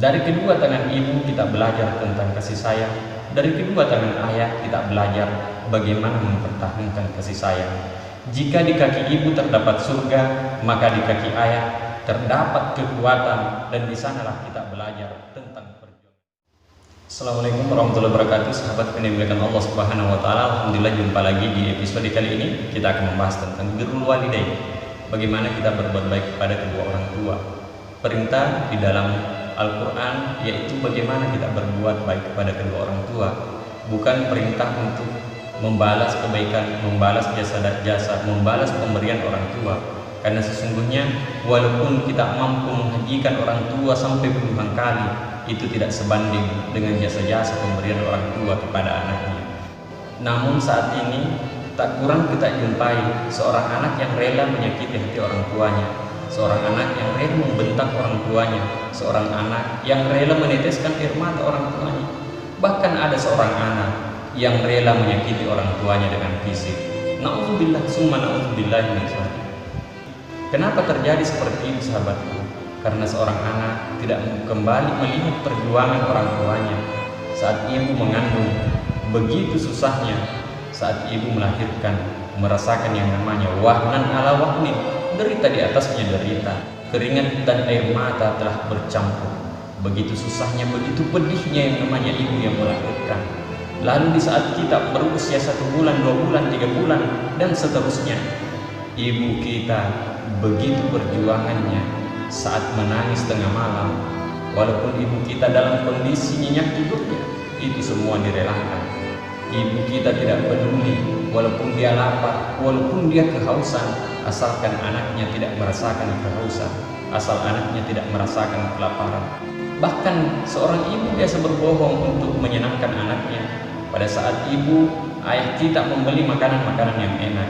Dari kedua tangan ibu kita belajar tentang kasih sayang. Dari kedua tangan ayah kita belajar bagaimana mempertahankan kasih sayang. Jika di kaki ibu terdapat surga, maka di kaki ayah terdapat kekuatan, dan di sanalah kita belajar tentang perjuangan. Assalamualaikum warahmatullahi wabarakatuh, sahabat yang dimuliakan Allah Subhanahu wa taala. Alhamdulillah, jumpa lagi di episode kali ini. Kita akan membahas tentang birrul walidain. Bagaimana kita berbuat baik kepada kedua orang tua. Perintah di dalam Al-Quran yaitu bagaimana kita berbuat baik kepada kedua orang tua, bukan perintah untuk membalas kebaikan, membalas jasa-jasa, membalas pemberian orang tua. Karena sesungguhnya walaupun kita mampu menghajikan orang tua sampai puluhan kali, itu tidak sebanding dengan jasa-jasa pemberian orang tua kepada anaknya. Namun saat ini tak kurang kita jumpai seorang anak yang rela menyakiti hati orang tuanya, seorang anak yang rela membentak orang tuanya, seorang anak yang rela meneteskan air mata orang tuanya. Bahkan ada seorang anak yang rela menyakiti orang tuanya dengan fisik. Na'udzubillah summa na'udzubillah min dzalik. Kenapa terjadi seperti ini, sahabatku? Karena seorang anak tidak kembali melihat perjuangan orang tuanya saat ibu mengandung, begitu susahnya saat ibu melahirkan, merasakan yang namanya wahnan ala wahnin, derita di atasnya derita, keringat dan air mata telah bercampur. Begitu susahnya, begitu pedihnya yang namanya ibu yang melahirkan. Lalu di saat kita berusia 1 bulan, 2 bulan, 3 bulan, dan seterusnya, ibu kita begitu perjuangannya saat menangis tengah malam. Walaupun ibu kita dalam kondisi nyenyak tidurnya, itu semua direlakan. Ibu kita tidak peduli, walaupun dia lapar, walaupun dia kehausan, asalkan anaknya tidak merasakan kehausan, asal anaknya tidak merasakan kelaparan. Bahkan seorang ibu biasa berbohong untuk menyenangkan anaknya. Pada saat ayah kita membeli makanan-makanan yang enak,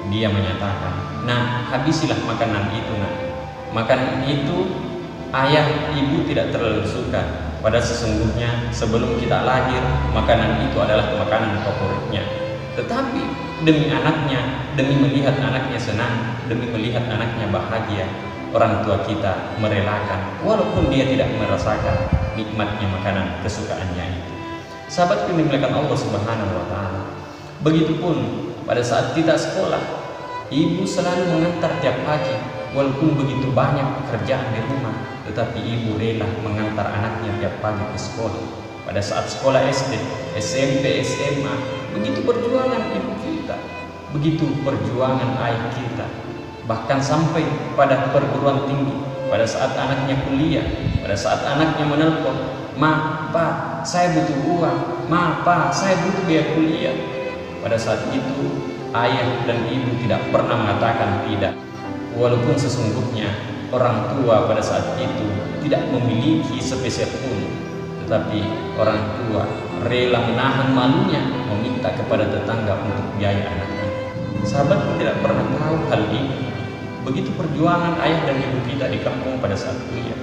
dia menyatakan, "Nah, habisilah makanan itu, nak. Makanan itu ayah ibu tidak terlalu suka." Pada sesungguhnya sebelum kita lahir, makanan itu adalah makanan favoritnya. Tetapi demi anaknya, demi melihat anaknya senang, demi melihat anaknya bahagia, orang tua kita merelakan walaupun dia tidak merasakan nikmatnya makanan kesukaannya itu. Sahabat yang dimuliakan Allah Subhanahu wa taala. Begitupun pada saat kita sekolah, ibu selalu mengantar tiap pagi, walaupun begitu banyak pekerjaan di rumah, tetapi ibu rela mengantar anaknya tiap pagi ke sekolah. Pada saat sekolah SD, SMP, SMA, begitu perjuangan ibu kita, begitu perjuangan ayah kita. Bahkan sampai pada perguruan tinggi, pada saat anaknya kuliah, pada saat anaknya menelpon, "Ma, Pa, saya butuh uang. Ma, Pa, saya butuh biaya kuliah." Pada saat itu ayah dan ibu tidak pernah mengatakan tidak. Walaupun sesungguhnya orang tua pada saat itu tidak memiliki sepeser pun, tetapi orang tua rela menahan malunya meminta kepada tetangga untuk biaya anaknya. Sahabatku tidak pernah tahu hal ini. Begitu perjuangan ayah dan ibu kita di kampung pada saat kuliah.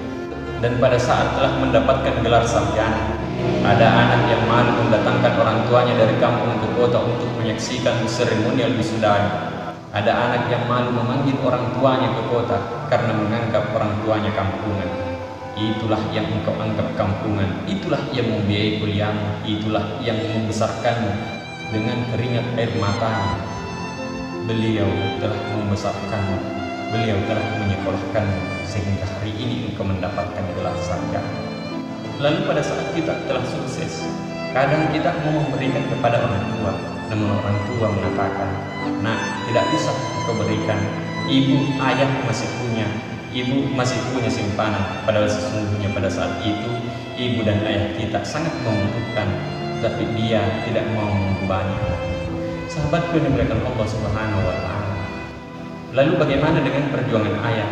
Dan pada saat telah mendapatkan gelar sarjana, ada anak yang malu mendatangkan orang tuanya dari kampung ke kota untuk menyaksikan seremonial wisudanya. Ada anak yang malu memanggil orang tuanya ke kota karena menganggap orang tuanya kampungan. Itulah yang engkau anggap kampungan, itulah yang membiayai kuliahmu, itulah yang membesarkanmu dengan keringat air matanya. Beliau telah membesarkanmu, beliau telah menyekolahkanmu sehingga hari ini engkau mendapatkan gelar sarjana. Lalu pada saat kita telah sukses, kadang kita mau memberikan kepada orang tua, namun orang tua mengatakan, "Nah, tidak usah kau berikan. Ibu, ayah masih punya. Ibu masih punya simpanan." Padahal sesungguhnya pada saat itu ibu dan ayah kita sangat membutuhkan, tapi dia tidak mau membebani. Sahabatku yang dimuliakan Allah Subhanahu wa taala. Lalu bagaimana dengan perjuangan ayah?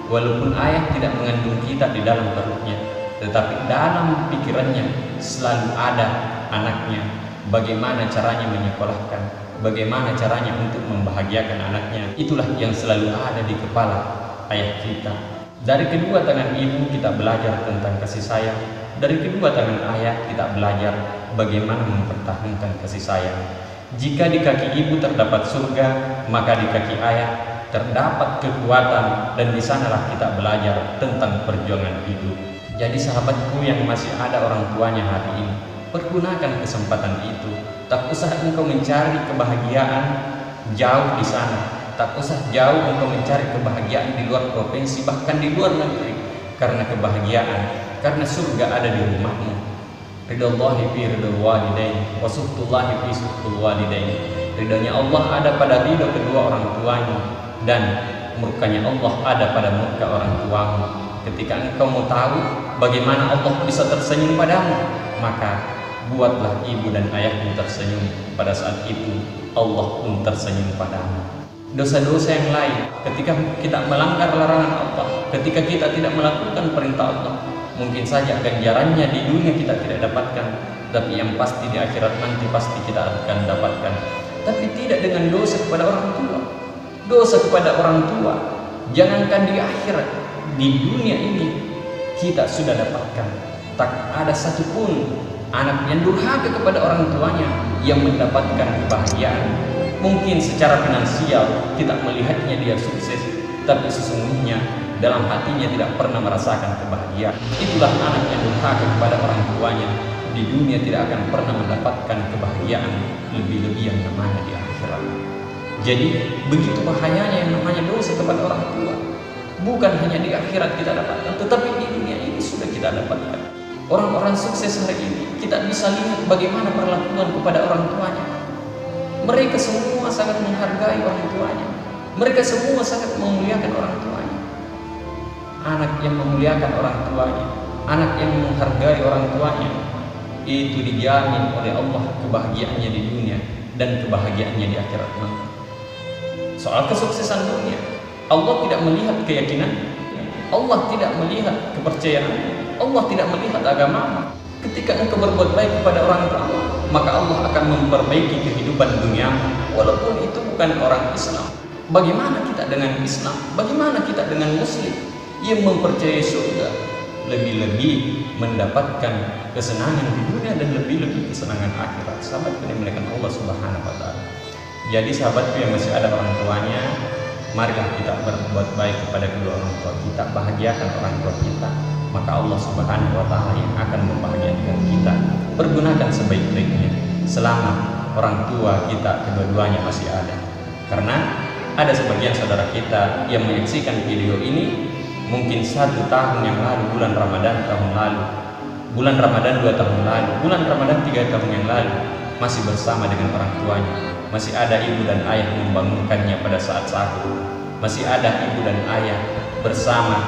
Walaupun ayah tidak mengandung kita di dalam perutnya, tetapi dalam pikirannya selalu ada anaknya. Bagaimana caranya menyekolahkan, bagaimana caranya untuk membahagiakan anaknya, itulah yang selalu ada di kepala ayah kita. Dari kedua tangan ibu kita belajar tentang kasih sayang. Dari kedua tangan ayah kita belajar bagaimana mempertahankan kasih sayang. Jika di kaki ibu terdapat surga, maka di kaki ayah terdapat kekuatan, dan di sanalah kita belajar tentang perjuangan hidup. Jadi sahabatku yang masih ada orang tuanya hari ini, pergunakan kesempatan itu. Tak usah engkau mencari kebahagiaan jauh di sana, tak usah jauh engkau mencari kebahagiaan di luar provinsi, bahkan di luar negeri. Karena kebahagiaan, karena surga ada di rumahmu. Ridallahi fi ridal walidain, wa suhtullahi fi suhtul walidain. Ridhonya Allah ada pada ridho kedua orang tuanya, dan murkanya Allah ada pada murka orang tuamu. Ketika engkau mau tahu bagaimana Allah bisa tersenyum padamu, maka buatlah ibu dan ayahmu tersenyum. Pada saat itu Allah pun tersenyum padamu. Dosa-dosa yang lain, ketika kita melanggar larangan Allah, ketika kita tidak melakukan perintah Allah, mungkin saja ganjarannya di dunia kita tidak dapatkan, tapi yang pasti di akhirat nanti pasti kita akan dapatkan. Tapi tidak dengan dosa kepada orang tua. Dosa kepada orang tua, jangankan di akhirat, di dunia ini kita sudah dapatkan. Tak ada satupun anak yang durhaka kepada orang tuanya yang mendapatkan kebahagiaan. Mungkin secara finansial kita melihatnya dia sukses, tapi sesungguhnya dalam hatinya tidak pernah merasakan kebahagiaan. Itulah anak yang durhaka kepada orang tuanya. Di dunia tidak akan pernah mendapatkan kebahagiaan, lebih-lebih yang namanya di akhirat. Jadi begitu bahayanya yang namanya dosa kepada orang tua. Bukan hanya di akhirat kita dapatkan, tetapi di dunia ini sudah kita dapatkan. Orang-orang sukses hari ini kita bisa lihat bagaimana perlakuan kepada orang tuanya. Mereka semua sangat menghargai orang tuanya. Mereka semua sangat memuliakan orang tuanya. Anak yang memuliakan orang tuanya, anak yang menghargai orang tuanya, itu dijamin oleh Allah kebahagiaannya di dunia dan kebahagiaannya di akhirat nanti. Soal kesuksesan dunia, Allah tidak melihat keyakinan, Allah tidak melihat kepercayaan, Allah tidak melihat agama. Ketika engkau berbuat baik kepada orang tua, maka Allah akan memperbaiki kehidupan duniamu, walaupun itu bukan orang Islam. Bagaimana kita dengan Islam? Bagaimana kita dengan Muslim yang mempercayai surga, lebih-lebih mendapatkan kesenangan di dunia dan lebih-lebih kesenangan akhirat? Sahabatku yang dimuliakan Allah Subhanahu wa Ta'ala. Jadi sahabatku yang masih ada orang tuanya, marilah kita berbuat baik kepada kedua orang tua kita, bahagiakan orang tua kita, maka Allah Subhanahu wa Ta'ala yang akan membahagiakan kita. Pergunakan sebaik-baiknya selama orang tua kita kedua-duanya masih ada. Karena ada sebagian saudara kita yang menyaksikan video ini mungkin 1 tahun yang lalu, bulan Ramadan tahun lalu, bulan Ramadan 2 tahun lalu, bulan Ramadan 3 tahun yang lalu, masih bersama dengan orang tuanya. Masih ada ibu dan ayah membangunkannya pada saat sahur. Masih ada ibu dan ayah bersama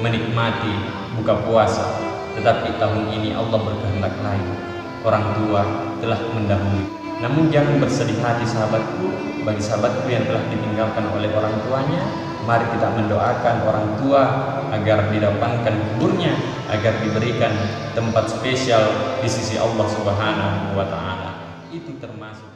menikmati buka puasa. Tetapi tahun ini Allah berkehendak lain. Orang tua telah mendahului. Namun jangan bersedih hati sahabatku. Bagi sahabatku yang telah ditinggalkan oleh orang tuanya, mari kita mendoakan orang tua agar didapatkan kuburnya, agar diberikan tempat spesial di sisi Allah Subhanahu wa Ta'ala. Itu termasuk